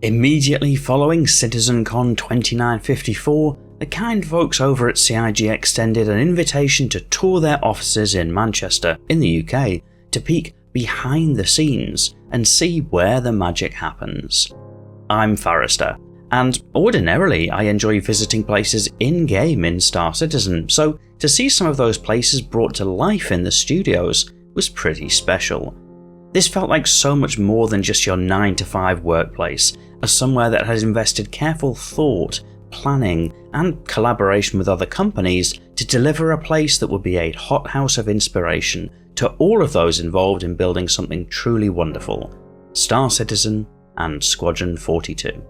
Immediately following CitizenCon 2954, the kind folks over at CIG extended an invitation to tour their offices in Manchester, in the UK, to peek behind the scenes and see where the magic happens. I'm Forrester, and ordinarily I enjoy visiting places in-game in Star Citizen, so to see some of those places brought to life in the studios was pretty special. This felt like so much more than just your 9-to-5 workplace, as somewhere that had invested careful thought, planning, and collaboration with other companies to deliver a place that would be a hothouse of inspiration to all of those involved in building something truly wonderful: Star Citizen and Squadron 42.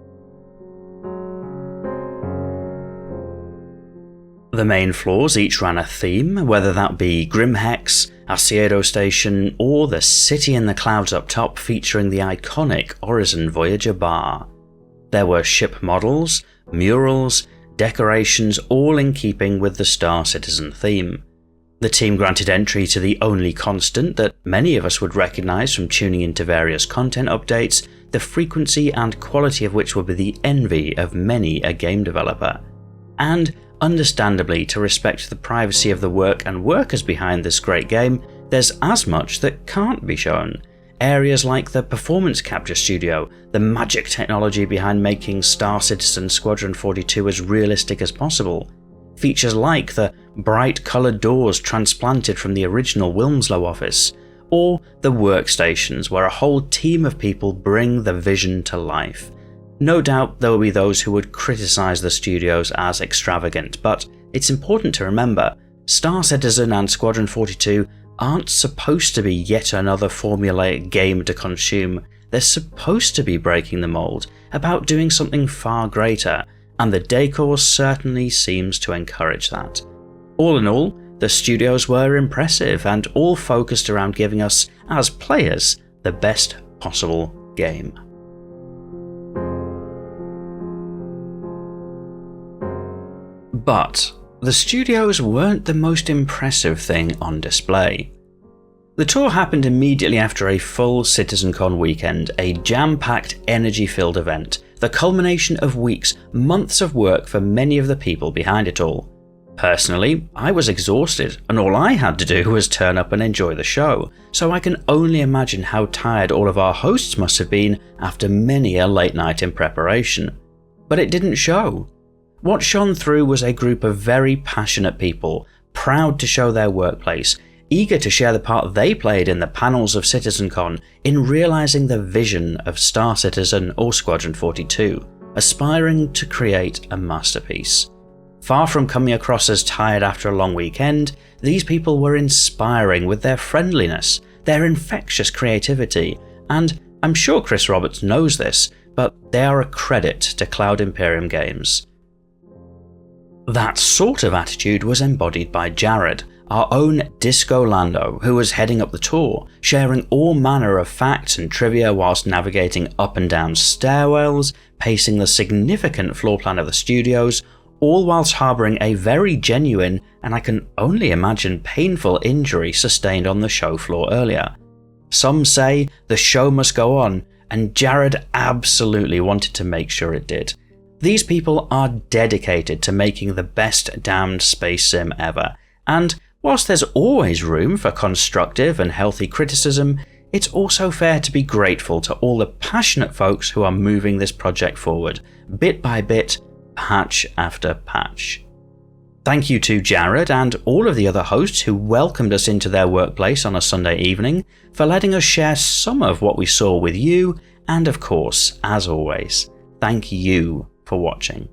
The main floors each ran a theme, whether that be Grimhex, Asiedo Station, or the City in the Clouds up top featuring the iconic Horizon Voyager bar. There were ship models, murals, decorations, all in keeping with the Star Citizen theme. The team granted entry to the only constant that many of us would recognise from tuning into various content updates, the frequency and quality of which would be the envy of many a game developer. And understandably, to respect the privacy of the work and workers behind this great game, there's as much that can't be shown. Areas like the performance capture studio, the magic technology behind making Star Citizen Squadron 42 as realistic as possible. Features like the bright coloured doors transplanted from the original Wilmslow office, or the workstations where a whole team of people bring the vision to life. No doubt there will be those who would criticise the studios as extravagant, but it's important to remember, Star Citizen and Squadron 42 aren't supposed to be yet another formulaic game to consume. They're supposed to be breaking the mould, about doing something far greater, and the decor certainly seems to encourage that. All in all, the studios were impressive and all focused around giving us, as players, the best possible game. But the studios weren't the most impressive thing on display. The tour happened immediately after a full CitizenCon weekend, a jam-packed, energy-filled event, the culmination of weeks, months of work for many of the people behind it all. Personally, I was exhausted, and all I had to do was turn up and enjoy the show, so I can only imagine how tired all of our hosts must have been after many a late night in preparation. But it didn't show. What shone through was a group of very passionate people, proud to show their workplace, eager to share the part they played in the panels of CitizenCon in realising the vision of Star Citizen or Squadron 42, aspiring to create a masterpiece. Far from coming across as tired after a long weekend, these people were inspiring with their friendliness, their infectious creativity, and I'm sure Chris Roberts knows this, but they are a credit to Cloud Imperium Games. That sort of attitude was embodied by Jared, our own Disco Lando, who was heading up the tour, sharing all manner of facts and trivia whilst navigating up and down stairwells, pacing the significant floor plan of the studios, all whilst harbouring a very genuine, and I can only imagine painful injury sustained on the show floor earlier. Some say the show must go on, and Jared absolutely wanted to make sure it did. These people are dedicated to making the best damned space sim ever, and whilst there's always room for constructive and healthy criticism, it's also fair to be grateful to all the passionate folks who are moving this project forward, bit by bit, patch after patch. Thank you to Jared and all of the other hosts who welcomed us into their workplace on a Sunday evening for letting us share some of what we saw with you, and of course, as always, thank you for watching.